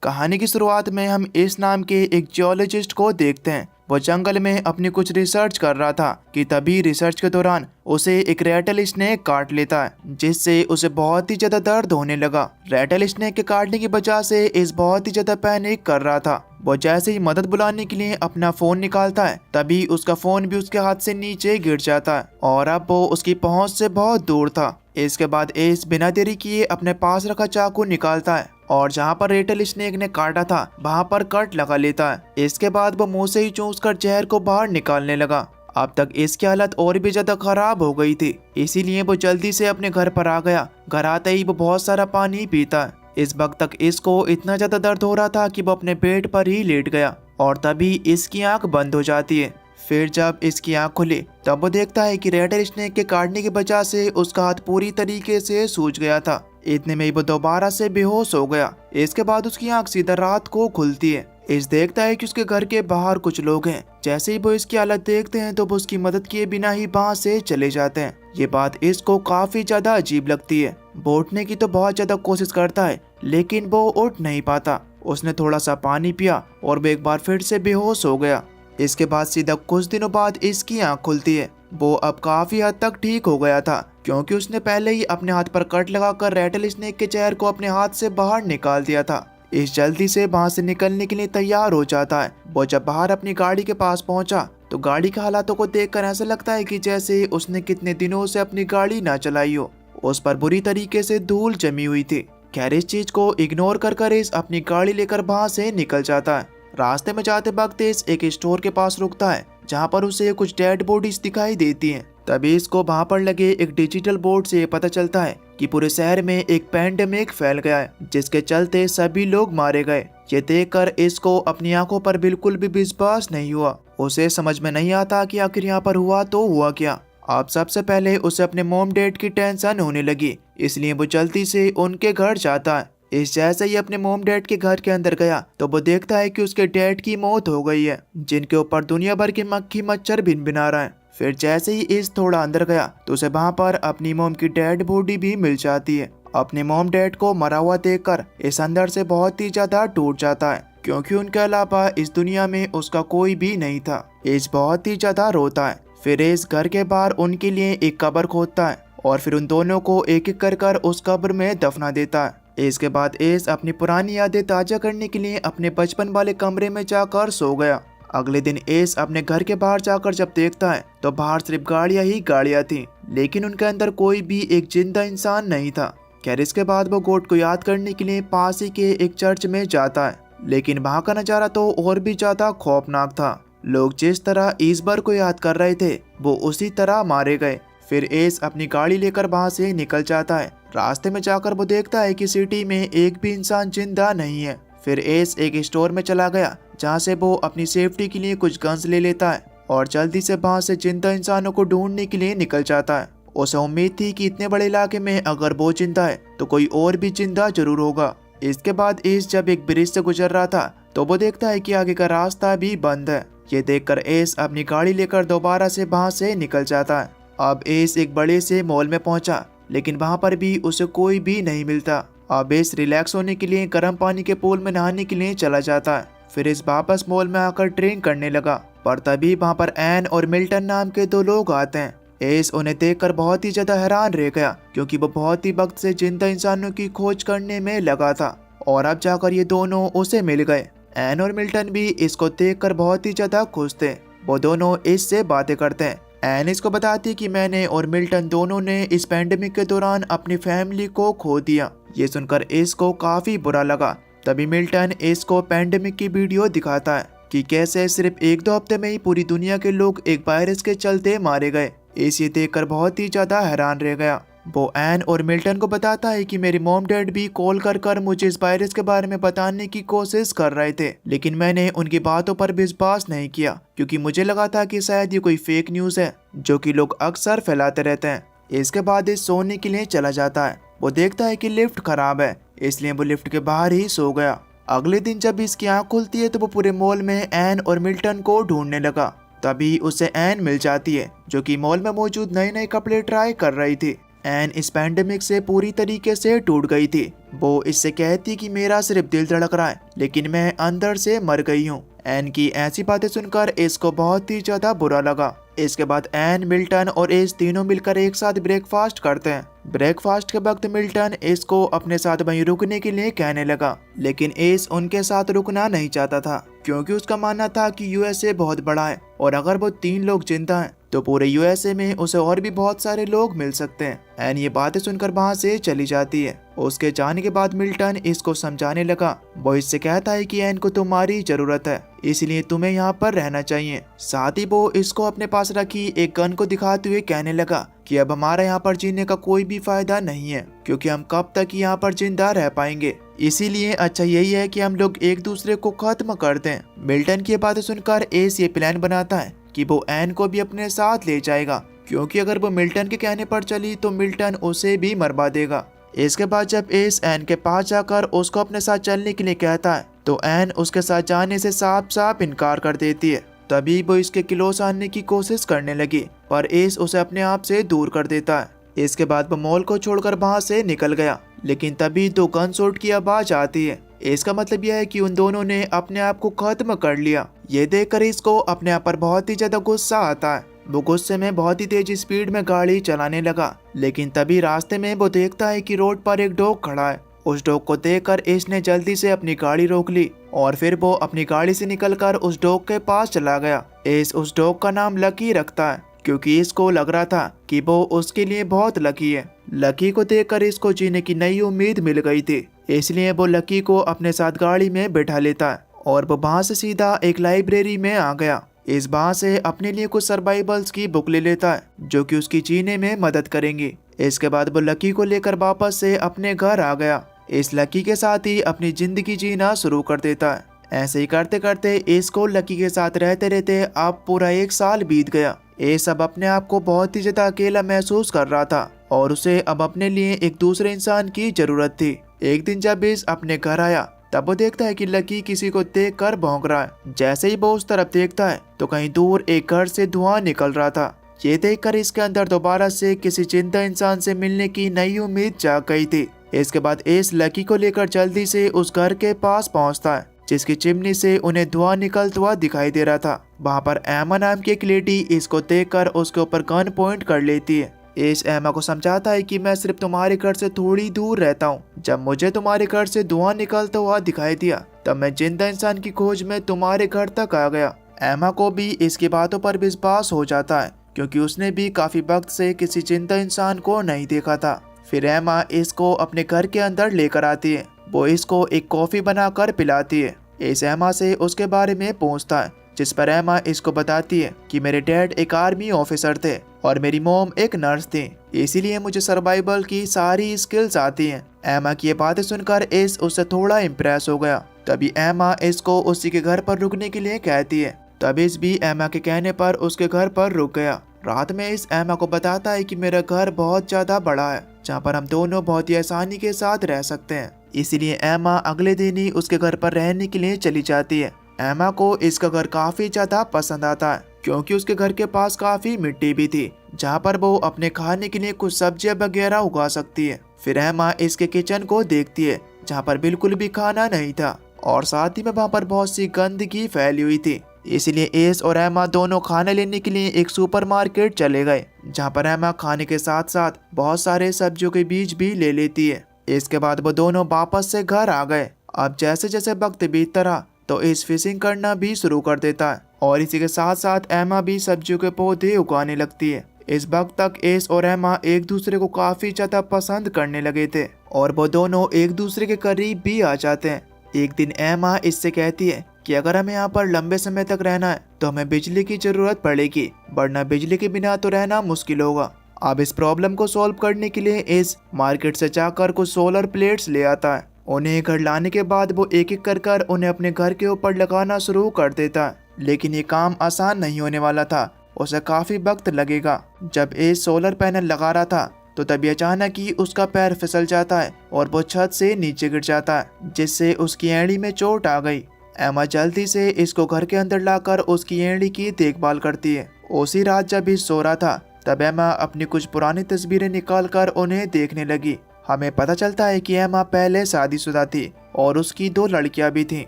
कहानी की शुरुआत में हम इस नाम के एक जियोलॉजिस्ट को देखते हैं। वो जंगल में अपनी कुछ रिसर्च कर रहा था कि तभी रिसर्च के दौरान उसे एक रैटल स्नेक काट लेता है, जिससे उसे बहुत ही ज्यादा दर्द होने लगा। रैटल स्नेक के काटने की वजह से इस बहुत ही ज्यादा पैनिक कर रहा था। वो जैसे ही मदद बुलाने के लिए अपना फोन निकालता है, तभी उसका फोन भी उसके हाथ से नीचे गिर जाता है और अब वो उसकी पहुंच से बहुत दूर था। इसके बाद एस बिना देरी किए अपने पास रखा चाकू निकालता है और जहाँ पर रेटल स्नेक ने काटा था वहाँ पर कट लगा लेता है। इसके बाद वो मुंह से ही चूसकर जहर को बाहर निकालने लगा। अब तक इसकी हालत और भी ज्यादा खराब हो गई थी, इसीलिए वो जल्दी से अपने घर पर आ गया। घर आते ही वो बहुत सारा पानी पीता है। इस वक्त तक इसको इतना ज्यादा दर्द हो रहा था कि वो अपने बेड पर ही लेट गया और तभी इसकी आंख बंद हो जाती है। फिर जब इसकी आंख खुली तब वो देखता है कि रेटल स्नेक के काटने की वजह से उसका हाथ पूरी तरीके से सूज गया था। इतने में ही वो दोबारा से बेहोश हो गया। इसके बाद उसकी आंख सीधा रात को खुलती है। इस देखता है कि उसके घर के बाहर कुछ लोग हैं। जैसे ही वो इसकी हालत देखते हैं तो वो उसकी मदद किए बिना ही वहाँ से चले जाते हैं। ये बात इसको काफी ज्यादा अजीब लगती है। वो उठने की तो बहुत ज्यादा कोशिश करता है, लेकिन वो उठ नहीं पाता। उसने थोड़ा सा पानी पिया और वो एक बार फिर से बेहोश हो गया। इसके बाद सीधा कुछ दिनों बाद इसकी आंख खुलती है। वो अब काफी हद तक ठीक हो गया था, क्योंकि उसने पहले ही अपने हाथ पर कट लगाकर रेटल स्नेक के जहर को अपने हाथ से बाहर निकाल दिया था। इस जल्दी से वहां से निकलने के लिए तैयार हो जाता है। वो जब बाहर अपनी गाड़ी के पास पहुंचा तो गाड़ी के हालातों को देखकर ऐसा लगता है कि जैसे उसने कितने दिनों से अपनी गाड़ी ना चलाई हो। उस पर बुरी तरीके से धूल जमी हुई थी। खैर इस चीज को इग्नोर कर इस अपनी गाड़ी लेकर वहां से निकल जाता है। रास्ते में जाते वक्त इस एक स्टोर के पास रुकता है, जहाँ पर उसे कुछ डेड बॉडीज दिखाई देती हैं। तभी इसको वहाँ पर लगे एक डिजिटल बोर्ड से पता चलता है कि पूरे शहर में एक पैंडेमिक फैल गया है, जिसके चलते सभी लोग मारे गए। ये देखकर इसको अपनी आंखों पर बिल्कुल भी विश्वास नहीं हुआ। उसे समझ में नहीं आता कि आखिर यहाँ पर हुआ तो हुआ क्या। अब सबसे पहले उसे अपने मॉम डैड की टेंशन होने लगी, इसलिए वो जल्दी से उनके घर जाता है। इस जैसे ही अपने मॉम डैड के घर के अंदर गया तो वो देखता है कि उसके डैड की मौत हो गई है, जिनके ऊपर दुनिया भर के मक्खी मच्छर भिनभिना रहा है। फिर जैसे ही इस थोड़ा अंदर गया तो उसे वहाँ पर अपनी मॉम की डेड बॉडी भी मिल जाती है। अपने मॉम डैड को मरा हुआ देखकर इस अंदर से बहुत ही ज्यादा टूट जाता है, क्योंकि उनके अलावा इस दुनिया में उसका कोई भी नहीं था। इस बहुत ही ज्यादा रोता है। फिर इस घर के बाहर उनके लिए एक कब्र खोदता है और फिर उन दोनों को एक एक कर उस कब्र में दफना देता है। इसके बाद एस अपनी पुरानी यादें ताजा करने के लिए अपने बचपन वाले कमरे में जाकर सो गया। अगले दिन एस अपने घर के बाहर जाकर जब देखता है तो बाहर सिर्फ गाड़ियां ही गाड़ियां थी, लेकिन उनके अंदर कोई भी एक जिंदा इंसान नहीं था। खैर इसके बाद वो गॉड को याद करने के लिए पास ही के एक चर्च में जाता है, लेकिन वहाँ का नजारा तो और भी ज्यादा खौफनाक था। लोग जिस तरह ईसबर को याद कर रहे थे वो उसी तरह मारे गए। फिर एस अपनी गाड़ी लेकर वहाँ से निकल जाता है। रास्ते में जाकर वो देखता है कि सिटी में एक भी इंसान जिंदा नहीं है। फिर एस एक स्टोर में चला गया, जहाँ से वो अपनी सेफ्टी के लिए कुछ गन्स ले लेता है और जल्दी से वहाँ से जिंदा इंसानों को ढूंढने के लिए निकल जाता है। उसे उम्मीद थी कि इतने बड़े इलाके में अगर वो जिंदा है तो कोई और भी जिंदा जरूर होगा। इसके बाद एस जब एक ब्रिज से गुजर रहा था तो वो देखता है कि आगे का रास्ता भी बंद है। ये देखकर एस अपनी गाड़ी लेकर दोबारा से वहाँ से निकल जाता है। अब एस एक बड़े से मॉल में पहुंचा, लेकिन वहां पर भी उसे कोई भी नहीं मिलता। अब एस रिलैक्स होने के लिए गर्म पानी के पूल में नहाने के लिए चला जाता है। फिर इस वापस मॉल में आकर ड्रिंक करने लगा, पर तभी वहां पर एन और मिल्टन नाम के दो लोग आते हैं। एस उन्हें देखकर बहुत ही ज्यादा हैरान रह गया, क्योंकि वो बहुत ही वक्त से जिंदा इंसानों की खोज करने में लगा था और अब जाकर ये दोनों उसे मिल गए। एन और मिल्टन भी इसको देखकर बहुत ही ज्यादा खुश थे। वो दोनों इससे बातें करते हैं। एन इसको बताती है कि मैंने और मिल्टन दोनों ने इस पैंडेमिक के दौरान अपनी फैमिली को खो दिया। ये सुनकर इसको काफी बुरा लगा। तभी मिल्टन इसको पैंडेमिक की वीडियो दिखाता है कि कैसे सिर्फ एक दो हफ्ते में ही पूरी दुनिया के लोग एक वायरस के चलते मारे गए। इसे देखकर बहुत ही ज्यादा हैरान रह गया। वो एन और मिल्टन को बताता है कि मेरे मॉम डैड भी कॉल कर मुझे इस वायरस के बारे में बताने की कोशिश कर रहे थे, लेकिन मैंने उनकी बातों पर विश्वास नहीं किया, क्योंकि मुझे लगा था कि शायद ये कोई फेक न्यूज है जो कि लोग अक्सर फैलाते रहते हैं। इसके बाद इस सोने के लिए चला जाता है। वो देखता है कि लिफ्ट खराब है, इसलिए वो लिफ्ट के बाहर ही सो गया। अगले दिन जब इसकी आँख खुलती है तो वो पूरे मॉल में एन और मिल्टन को ढूंढने लगा। तभी उसे एन मिल जाती है, जो कि मॉल में मौजूद नए नए कपड़े ट्राई कर रही थी। एन इस पैंडेमिक से पूरी तरीके से टूट गई थी। वो इससे कहती कि मेरा सिर्फ दिल धड़क रहा है, लेकिन मैं अंदर से मर गई हूँ। एन की ऐसी बातें सुनकर एस को बहुत ही ज्यादा बुरा लगा। इसके बाद एन, मिल्टन और एस तीनों मिलकर एक साथ ब्रेकफास्ट करते हैं। ब्रेकफास्ट के वक्त मिल्टन एस को अपने साथ वहीं रुकने के लिए कहने लगा, लेकिन एस उनके साथ रुकना नहीं चाहता था, क्योंकि उसका मानना था कि यूएसए बहुत बड़ा है और अगर वो 3 लोग जिंदा हैं तो पूरे यूएसए में उसे और भी बहुत सारे लोग मिल सकते हैं। एन ये बातें सुनकर वहाँ से चली जाती है। उसके जाने के बाद मिल्टन इसको समझाने लगा। वो इससे कहता है कि एन को तुम्हारी जरूरत है, इसलिए तुम्हें यहाँ पर रहना चाहिए। साथ ही वो इसको अपने पास रखी एक गन को दिखाते हुए कहने लगा कि अब हमारा यहाँ पर जीने का कोई भी फायदा नहीं है, क्योंकि हम कब तक यहाँ पर जिंदा रह पाएंगे। इसीलिए अच्छा यही है कि हम लोग एक दूसरे को खत्म कर दें। मिल्टन की बातें सुनकर एस ये प्लान बनाता है कि वो एन को भी अपने साथ ले जाएगा, क्योंकि अगर वो मिल्टन के कहने पर चली तो मिल्टन उसे भी मरवा देगा। इसके बाद जब एस एन के पास जाकर उसको अपने साथ चलने के लिए कहता है तो एन उसके साथ जाने से साफ साफ इनकार कर देती है। तभी वो इसके क्लोज आने की कोशिश करने लगी, पर एस उसे अपने आप से दूर कर देता है। इसके बाद वो मॉल को छोड़कर वहाँ से निकल गया, लेकिन तभी 2 गन शॉट की आवाज आती है। इसका मतलब यह है कि उन दोनों ने अपने आप को खत्म कर लिया। ये देखकर इसको अपने आप पर बहुत ही ज्यादा गुस्सा आता है। वो गुस्से में बहुत ही तेज स्पीड में गाड़ी चलाने लगा, लेकिन तभी रास्ते में वो देखता है कि रोड पर एक डॉग खड़ा है। उस डॉग को देखकर इसने जल्दी से अपनी गाड़ी रोक ली और फिर वो अपनी गाड़ी से निकलकर उस डॉग के पास चला गया। इस उस डॉग का नाम लकी रखता है, क्योंकि इसको लग रहा था कि वो उसके लिए बहुत लकी है। लकी को देखकर इसको जीने की नई उम्मीद मिल गई थी, इसलिए वो लकी को अपने साथ गाड़ी में बैठा लेता है और वो वहाँ से सीधा एक लाइब्रेरी में आ गया। इस वहाँ से अपने लिए कुछ सर्वाइवल्स की बुक ले लेता है, जो कि उसकी जीने में मदद करेंगी। इसके बाद वो लकी को लेकर वापस से अपने घर आ गया। इस लकी के साथ ही अपनी जिंदगी जीना शुरू कर देता है। ऐसे ही करते करते इसको लकी के साथ रहते रहते अब पूरा 1 साल बीत गया। ये सब अपने आप को बहुत ही ज्यादा अकेला महसूस कर रहा था और उसे अब अपने लिए एक दूसरे इंसान की जरूरत थी। एक दिन जब इस अपने घर आया तब वो देखता है कि लकी किसी को देख कर भौंक रहा है। जैसे ही वो उस तरफ देखता है तो कहीं दूर एक घर से धुआं निकल रहा था। ये देखकर इसके अंदर दोबारा से किसी जिंदा इंसान से मिलने की नई उम्मीद जाग गई थी। इसके बाद इस लकी को लेकर जल्दी से उस घर के पास पहुंचता है, जिसकी चिमनी से उन्हें धुआं निकलता हुआ दिखाई दे रहा था। वहाँ पर एमा नाम की एक लेडी इसको देखकर उसके ऊपर गन पॉइंट कर लेती है। इस एमा को समझाता है कि मैं सिर्फ तुम्हारे घर से थोड़ी दूर रहता हूँ। जब मुझे तुम्हारे घर से धुआं निकलता हुआ दिखाई दिया तब मैं जिंदा इंसान की खोज में तुम्हारे घर तक आ गया। एमा को भी इसकी बातों पर विश्वास हो जाता है, क्योंकि उसने भी काफी वक्त से किसी जिंदा इंसान को नहीं देखा था। फिर एमा इसको अपने घर के अंदर लेकर आती है। वो इसको एक कॉफी बनाकर पिलाती है। इस एमा से उसके बारे में पूछता है, जिस पर एमा इसको बताती है कि मेरे डैड एक आर्मी ऑफिसर थे और मेरी मॉम एक नर्स थी, इसीलिए मुझे सर्वाइवल की सारी स्किल्स आती हैं। एमा की ये बातें सुनकर इस उससे थोड़ा इम्प्रेस हो गया। तभी एमा इसको उसी के घर पर रुकने के लिए कहती है। तभी इस भी एमा के कहने पर उसके घर पर रुक गया। रात में इस एमा को बताता है कि मेरा घर बहुत ज्यादा बड़ा है, जहाँ पर हम दोनों बहुत ही आसानी के साथ रह सकते हैं। इसीलिए एमा अगले दिन ही उसके घर पर रहने के लिए चली जाती है। एमा को इसका घर काफी ज्यादा पसंद आता है, क्योंकि उसके घर के पास काफी मिट्टी भी थी, जहाँ पर वो अपने खाने के लिए कुछ सब्जियां वगैरह उगा सकती है। फिर एमा इसके किचन को देखती है, जहाँ पर बिल्कुल भी खाना नहीं था और साथ ही में वहाँ पर बहुत सी गंदगी फैली हुई थी। इसलिए एस और एमा दोनों खाना लेने के लिए एक सुपरमार्केट चले गए, जहाँ पर एमा खाने के साथ साथ बहुत सारे सब्जियों के बीज भी ले लेती है। इसके बाद वो दोनों वापस से घर आ गए। अब जैसे जैसे वक्त बीतता रहा तो इस फिशिंग करना भी शुरू कर देता है और इसी के साथ साथ एमा भी सब्जियों के पौधे उगाने लगती है। इस वक्त तक एस और एमा एक दूसरे को काफी ज्यादा पसंद करने लगे थे और वो दोनों एक दूसरे के करीब भी आ जाते हैं। एक दिन एमा इससे कहती है कि अगर हमें यहाँ पर लंबे समय तक रहना है तो हमें बिजली की जरूरत पड़ेगी, वरना बिजली के बिना तो रहना मुश्किल होगा। अब इस प्रॉब्लम को सॉल्व करने के लिए इस मार्केट से जाकर कुछ सोलर प्लेट्स ले आता है। उन्हें घर लाने के बाद वो एक एक कर उन्हें अपने घर के ऊपर लगाना शुरू कर देता है, लेकिन ये काम आसान नहीं होने वाला था, उसे काफी वक्त लगेगा। जब इस सोलर पैनल लगा रहा था तो तभी अचानक ही उसका पैर फिसल जाता है और वो छत से नीचे गिर जाता है, जिससे उसकी एड़ी में चोट आ गई। एमा जल्दी से इसको घर के अंदर लाकर उसकी एड़ी की देखभाल करती है। उसी रात जब इस सो रहा था तब एमा अपनी कुछ पुरानी तस्वीरें निकालकर उन्हें देखने लगी। हमें पता चलता है कि एमा पहले शादीशुदा थी और उसकी 2 लड़कियां भी थीं।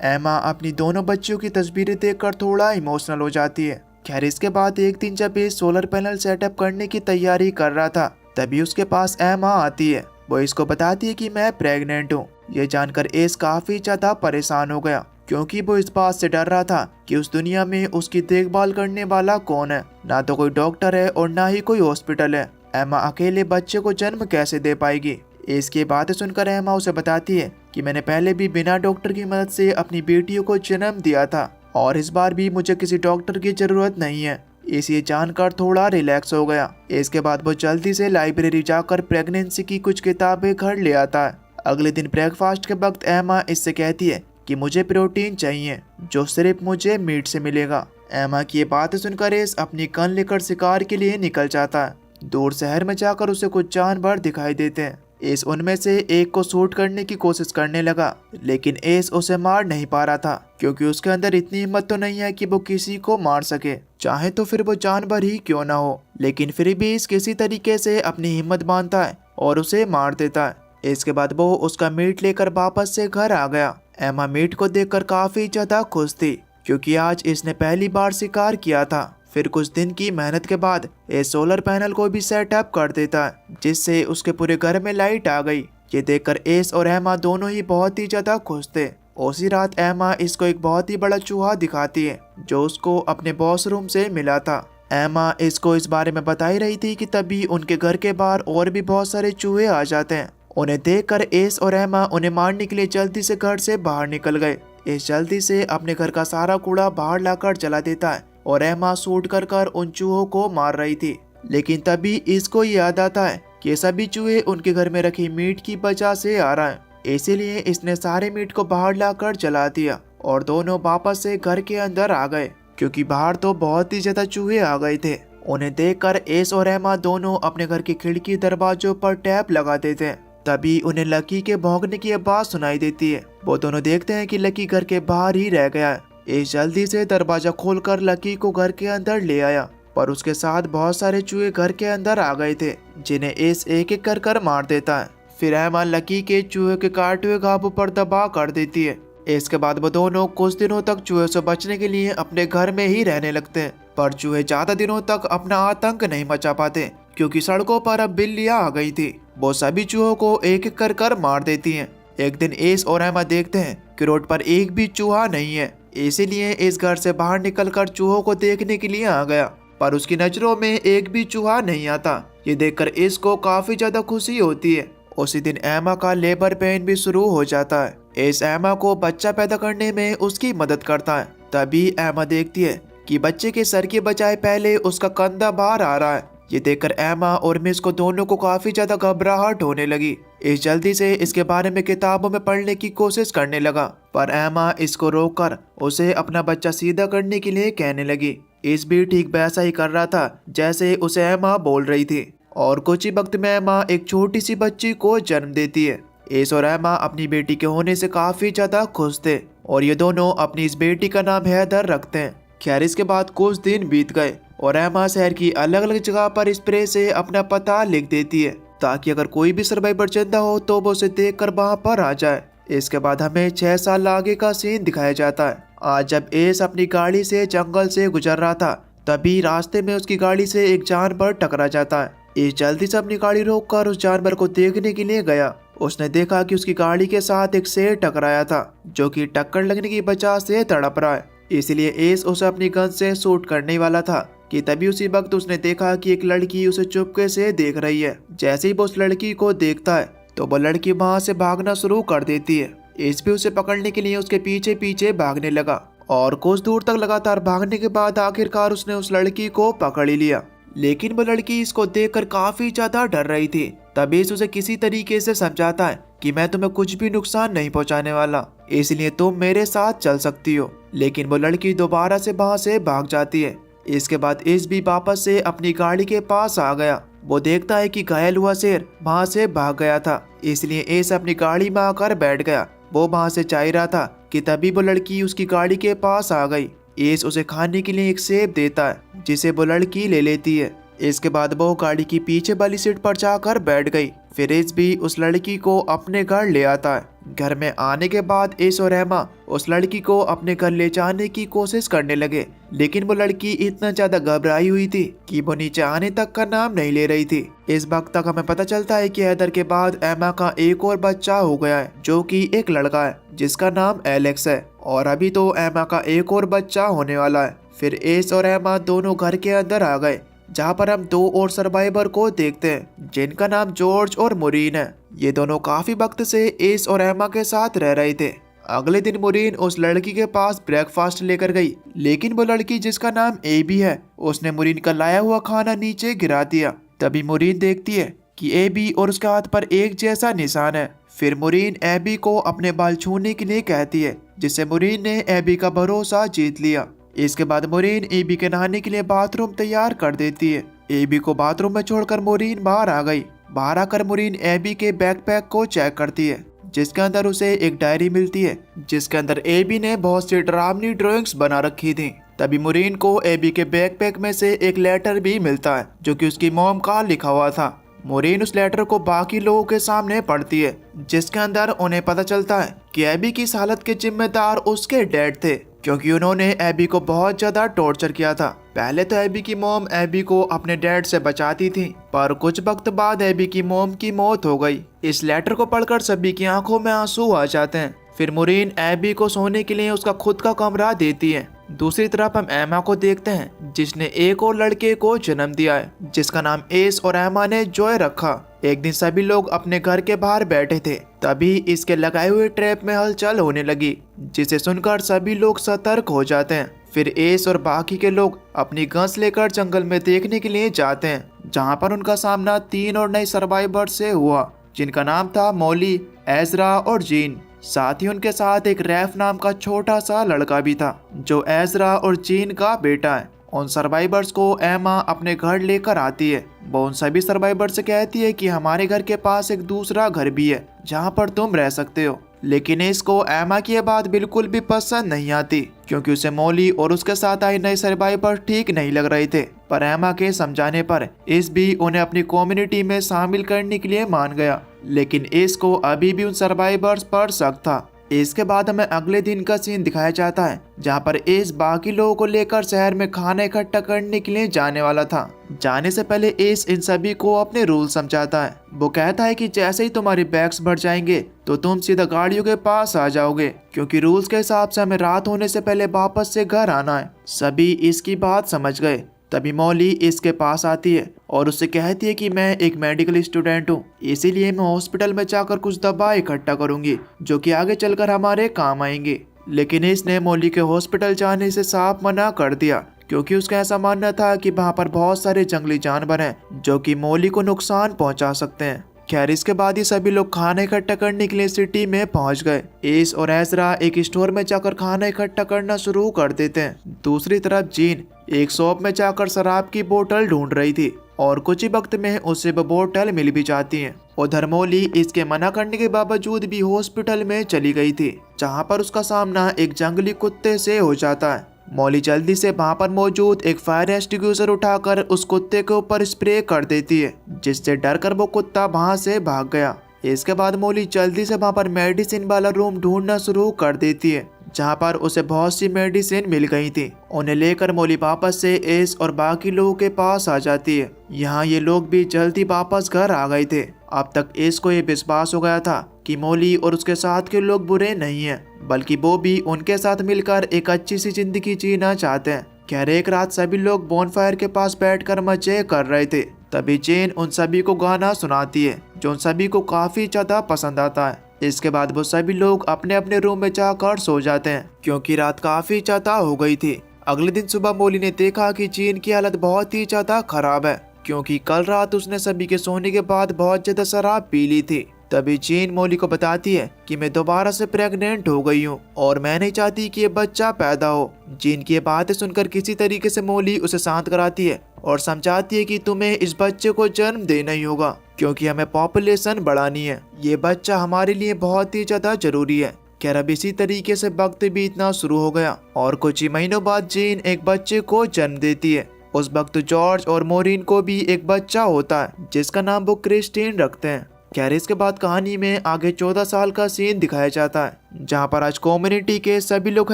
एमा अपनी दोनों बच्चियों की तस्वीरें देखकर थोड़ा इमोशनल हो जाती है। खैर, इसके बाद एक दिन जब ये सोलर पैनल सेटअप करने की तैयारी कर रहा था, तभी उसके पास एमा आती है। वो इसको बताती है कि मैं प्रेग्नेंट हूँ। ये जानकर एस काफी ज्यादा परेशान हो गया, क्योंकि वो इस बात से डर रहा था कि उस दुनिया में उसकी देखभाल करने वाला कौन है। ना तो कोई डॉक्टर है और ना ही कोई हॉस्पिटल है। एमा अकेले बच्चे को जन्म कैसे दे पाएगी। इसकी बातें सुनकर एमा उसे बताती है कि मैंने पहले भी बिना डॉक्टर की मदद से अपनी बेटियों को जन्म दिया था और इस बार भी मुझे किसी डॉक्टर की जरूरत नहीं है। इसे जानकर थोड़ा रिलैक्स हो गया। इसके बाद वो जल्दी से लाइब्रेरी जाकर प्रेगनेंसी की कुछ किताबें घर ले आता है। अगले दिन ब्रेकफास्ट के वक्त एमा इससे कहती है कि मुझे प्रोटीन चाहिए, जो सिर्फ मुझे मीट से मिलेगा। एमा की ये बातें सुनकर एस अपनी गन लेकर शिकार के लिए निकल जाता है। दूर शहर में जाकर उसे कुछ जानवर दिखाई देते हैं। एस उनमें से एक को शूट करने की कोशिश करने लगा, लेकिन एस उसे मार नहीं पा रहा था, क्योंकि उसके अंदर इतनी हिम्मत तो नहीं है कि वो किसी को मार सके, चाहे तो फिर वो जानवर ही क्यों ना हो। लेकिन फिर भी एस किसी तरीके से अपनी हिम्मत बांधता है और उसे मार देता है। इसके बाद वो उसका मीट लेकर वापस से घर आ गया। एमा मीट को देखकर काफी ज्यादा खुश थी, क्योंकि आज इसने पहली बार शिकार किया था। फिर कुछ दिन की मेहनत के बाद ये सोलर पैनल को भी सेटअप कर देता है, जिससे उसके पूरे घर में लाइट आ गई। ये देखकर एस और एमा दोनों ही बहुत ही ज्यादा खुश थे। उसी रात एमा इसको एक बहुत ही बड़ा चूहा दिखाती है, जो उसको अपने बॉस रूम से मिला था। एमा इसको इस बारे में बता ही रही थी कि तभी उनके घर के बाहर और भी बहुत सारे चूहे आ जाते हैं। उन्हें देखकर एस और एमा उन्हें मारने के लिए जल्दी से घर से बाहर निकल गए। एस जल्दी से अपने घर का सारा कूड़ा बाहर लाकर जला देता है और एमा शूट कर उन चूहों को मार रही थी। लेकिन तभी इसको याद आता है कि सभी चूहे उनके घर में रखी मीट की वजह से आ रहा है, इसीलिए इसने सारे मीट को बाहर लाकर जला दिया और दोनों वापस से घर के अंदर आ गए, क्योंकि बाहर तो बहुत ही ज्यादा चूहे आ गए थे। उन्हें देखकर एस और एमा दोनों अपने घर की खिड़की दरवाजों पर टैप लगाते थे। तभी उन्हें लकी के भौंकने की आवाज सुनाई देती है। वो दोनों देखते हैं कि लकी घर के बाहर ही रह गया है। एस जल्दी से दरवाजा खोलकर लकी को घर के अंदर ले आया, पर उसके साथ बहुत सारे चूहे घर के अंदर आ गए थे, जिन्हें एस एक एक कर मार देता है। फिर एमा लकी के चूहे के काटे हुए घावों पर दबा कर देती है। इसके बाद वो दोनों कुछ दिनों तक चूहे से बचने के लिए अपने घर में ही रहने लगते हैं। पर चूहे ज्यादा दिनों तक अपना आतंक नहीं मचा पाते, क्योंकि सड़कों पर अब बिल्लियां आ गई थी। वो सभी चूहों को एक एक कर मार देती हैं। एक दिन एस और एमा देखते हैं कि रोड पर एक भी चूहा नहीं है, इसीलिए इस घर से बाहर निकलकर चूहों को देखने के लिए आ गया, पर उसकी नजरों में एक भी चूहा नहीं आता। ये देखकर इसको काफी ज्यादा खुशी होती है। उसी दिन एमा का लेबर पेन भी शुरू हो जाता है। इस एमा को बच्चा पैदा करने में उसकी मदद करता है। तभी एमा देखती है कि बच्चे के सर के बजाय पहले उसका कंधा बाहर आ रहा है। ये देखकर एमा और मिस को दोनों को काफी ज्यादा घबराहट होने लगी। इस जल्दी से इसके बारे में किताबों में पढ़ने की कोशिश करने लगा, पर एमा इसको रोककर उसे अपना बच्चा सीधा करने के लिए कहने लगी। इस भी ठीक वैसा ही कर रहा था जैसे उसे एमा बोल रही थी, और कुछ ही वक्त में एमा एक छोटी सी बच्ची को जन्म देती है। एस और एमा अपनी बेटी के होने से काफी ज्यादा खुश थे और ये दोनों अपनी इस बेटी का नाम हैदर रखते हैं। खैर, इसके बाद कुछ दिन बीत गए और एमा शहर की अलग अलग जगह पर स्प्रे से अपना पता लिख देती है, ताकि अगर कोई भी सर्वाइवर जिंदा हो तो वो उसे देखकर वहां पर आ जाए। इसके बाद हमें 6 साल आगे का सीन दिखाया जाता है। आज जब एस अपनी गाड़ी से जंगल से गुजर रहा था, तभी रास्ते में उसकी गाड़ी से एक जानवर टकरा जाता है। एस जल्दी से अपनी गाड़ी रोककर उस जानवर को देखने के लिए गया। उसने देखा कि उसकी गाड़ी के साथ एक शेर टकराया था, जो कि टक्कर लगने की वजह से तड़प रहा है। इसलिए एस उसे अपनी गन से शूट करने वाला था कि तभी उसी वक्त उसने देखा कि एक लड़की उसे चुपके से देख रही है। जैसे ही वो उस लड़की को देखता है तो वो लड़की वहां से भागना शुरू कर देती है। एस भी उसे पकड़ने के लिए उसके पीछे पीछे भागने लगा और कुछ दूर तक लगातार भागने के बाद आखिरकार उसने उस लड़की को पकड़ ही लिया। लेकिन वो लड़की इसको देखकर काफी ज्यादा डर रही थी। तभी उसे किसी तरीके से समझाता है कि मैं तुम्हें कुछ भी नुकसान नहीं पहुंचाने वाला, इसलिए तुम मेरे साथ चल सकती हो। लेकिन वो लड़की दोबारा से वहां से भाग जाती है। इसके बाद एस भी वापस से अपनी गाड़ी के पास आ गया। वो देखता है कि घायल हुआ शेर वहां से भाग गया था, इसलिए एस अपनी गाड़ी में आकर बैठ गया। वो वहां से जा रहा था कि तभी वो लड़की उसकी गाड़ी के पास आ गई। एस उसे खाने के लिए एक सेब देता है, जिसे वो लड़की ले लेती है। इसके बाद वो गाड़ी की पीछे वाली सीट पर जाकर बैठ गई। फिर एस भी उस लड़की को अपने घर ले आता है। घर में आने के बाद एस और एमा उस लड़की को अपने घर ले जाने की कोशिश करने लगे, लेकिन वो लड़की इतना ज्यादा घबराई हुई थी कि वो नीचे आने तक का नाम नहीं ले रही थी। इस वक्त तक हमें पता चलता है कि हैदर के बाद एमा का एक और बच्चा हो गया है, जो कि एक लड़का है जिसका नाम एलेक्स है, और अभी तो एमा का एक और बच्चा होने वाला है। फिर एस और एमा दोनों घर के अंदर आ गए, जहाँ पर हम दो और सर्वाइवर को देखते हैं जिनका नाम जॉर्ज और मुरीन है। ये दोनों काफी वक्त से एस और एमा के साथ रह रहे थे। अगले दिन मुरीन उस लड़की के पास ब्रेकफास्ट लेकर गई, लेकिन वो लड़की जिसका नाम एबी है उसने मुरीन का लाया हुआ खाना नीचे गिरा दिया। तभी मुरीन देखती है कि एबी और उसके हाथ पर एक जैसा निशान है। फिर मुरीन एबी को अपने बाल छूने के लिए कहती है, जिससे मुरीन ने एबी का भरोसा जीत लिया। इसके बाद मुरीन एबी के नहाने के लिए बाथरूम तैयार कर देती है। एबी को बाथरूम में छोड़कर मुरीन बाहर आ गई। बाहर आकर मुरीन एबी के बैकपैक को चेक करती है, जिसके अंदर उसे एक डायरी मिलती है जिसके अंदर एबी ने बहुत सी डरावनी ड्राइंग्स बना रखी थी। तभी मुरीन को एबी के बैकपैक में से एक लेटर भी मिलता है जो कि उसकी मॉम का लिखा हुआ था। मुरीन उस लेटर को बाकी लोगों के सामने पढ़ती है, जिसके अंदर उन्हें पता चलता है कि एबी की इस हालत के जिम्मेदार उसके डैड थे, क्योंकि उन्होंने एबी को बहुत ज्यादा टॉर्चर किया था। पहले तो एबी की मॉम एबी को अपने डैड से बचाती थी, पर कुछ वक्त बाद एबी की मॉम की मौत हो गई। इस लेटर को पढ़कर सभी की आंखों में आंसू आ जाते हैं। फिर मुरीन एबी को सोने के लिए उसका खुद का कमरा देती है। दूसरी तरफ हम एमा को देखते हैं, जिसने एक और लड़के को जन्म दिया है, जिसका नाम एस और एमा ने जॉय रखा। एक दिन सभी लोग अपने घर के बाहर बैठे थे, तभी इसके लगाए हुए ट्रैप में हलचल होने लगी, जिसे सुनकर सभी लोग सतर्क हो जाते हैं। फिर एस और बाकी के लोग अपनी गन्स लेकर जंगल में देखने के लिए जाते हैं, जहाँ पर उनका सामना 3 और नए सर्वाइवर से हुआ, जिनका नाम था मॉली, एजरा और जीन। साथ ही उनके साथ एक रैफ नाम का छोटा सा लड़का भी था, जो एजरा और जीन का बेटा है। उन सर्वाइवर्स को एमा अपने घर लेकर आती है। वो उन सभी सर्वाइवर्स से कहती है कि हमारे घर के पास एक दूसरा घर भी है जहाँ पर तुम रह सकते हो। लेकिन इसको एमा की ये बात बिल्कुल भी पसंद नहीं आती, क्योंकि उसे मॉली और उसके साथ आए नए सर्वाइवर ठीक नहीं लग रहे थे। पर एमा के समझाने पर इस भी उन्हें अपनी कम्युनिटी में शामिल करने के लिए मान गया, लेकिन इसको अभी भी उन सर्वाइवर्स पर शक था। इसके बाद हमें अगले दिन का सीन दिखाया जाता है, जहाँ पर एस बाकी लोगों को लेकर शहर में खाना इकट्ठा करने के लिए जाने वाला था। जाने से पहले एस इन सभी को अपने रूल समझाता है। वो कहता है कि जैसे ही तुम्हारे बैग्स भर जाएंगे तो तुम सीधा गाड़ियों के पास आ जाओगे, क्योंकि रूल्स के हिसाब से हमें रात होने से पहले वापस से घर आना है। सभी इसकी बात समझ गए। तभी मॉली इसके पास आती है और उससे कहती है कि मैं एक मेडिकल स्टूडेंट हूँ, इसीलिए मैं हॉस्पिटल में जाकर कुछ दवा इकट्ठा करूंगी जो कि आगे चलकर हमारे काम आएंगे। लेकिन इसने मॉली के हॉस्पिटल जाने से साफ मना कर दिया, क्योंकि उसका ऐसा मानना था कि वहाँ पर बहुत सारे जंगली जानवर हैं जो कि मॉली को नुकसान पहुँचा सकते हैं। खैर, इसके बाद ही सभी लोग खाना इकट्ठा करने के लिए सिटी में पहुंच गए। एस और एजरा एक स्टोर में जाकर खाना इकट्ठा करना शुरू कर देते हैं। दूसरी तरफ जीन एक शॉप में जाकर शराब की बोतल ढूंढ रही थी, और कुछ ही वक्त में उसे वो बोतल मिल भी जाती है। उधर मॉली इसके मना करने के बावजूद भी हॉस्पिटल में चली गई थी, जहाँ पर उसका सामना एक जंगली कुत्ते से हो जाता है। मॉली जल्दी से वहाँ पर मौजूद एक फायर एक्सटिंग्विशर उठाकर उस कुत्ते के ऊपर स्प्रे कर देती है, जिससे डरकर वो कुत्ता वहाँ से भाग गया। इसके बाद मॉली जल्दी से वहाँ पर मेडिसिन वाला रूम ढूंढना शुरू कर देती है, जहाँ पर उसे बहुत सी मेडिसिन मिल गई थी। उन्हें लेकर मॉली वापस से एस और बाकी लोगों के पास आ जाती है। यहाँ ये लोग भी जल्दी वापस घर आ गए थे। अब तक एस को ये विश्वास हो गया था कि मॉली और उसके साथ के लोग बुरे नहीं हैं, बल्कि वो भी उनके साथ मिलकर एक अच्छी सी जिंदगी जीना चाहते हैं। खैर, एक रात सभी लोग बोनफायर के पास बैठकर मजे कर रहे थे। तभी जेन उन सभी को गाना सुनाती है, जो उन सभी को काफी ज्यादा पसंद आता है। इसके बाद वो सभी लोग अपने अपने रूम में जाकर सो जाते हैं, क्योंकि रात काफी ज्यादा हो गई थी। अगले दिन सुबह मॉली ने देखा कि जेन की हालत बहुत ही ज्यादा खराब है, क्योंकि कल रात उसने सभी के सोने के बाद बहुत ज्यादा शराब पी ली थी। तभी जेन मॉली को बताती है कि मैं दोबारा से प्रेग्नेंट हो गई हूँ और मैं नहीं चाहती कि ये बच्चा पैदा हो। जेन की बातें सुनकर किसी तरीके से मॉली उसे शांत कराती है और समझाती है कि तुम्हें इस बच्चे को जन्म देना ही होगा, क्योंकि हमें पॉपुलेशन बढ़ानी है। ये बच्चा हमारे लिए बहुत ही ज्यादा जरूरी है। खैर, अब इसी तरीके से वक्त बीतना शुरू हो गया और कुछ ही महीनों बाद जेन एक बच्चे को जन्म देती है, उस वक्त जॉर्ज और मोरिन को भी एक बच्चा होता है जिसका नाम वो क्रिस्टीन रखते हैं। खैर इसके बाद कहानी में आगे 14 साल का सीन दिखाया जाता है जहां पर आज कम्युनिटी के सभी लोग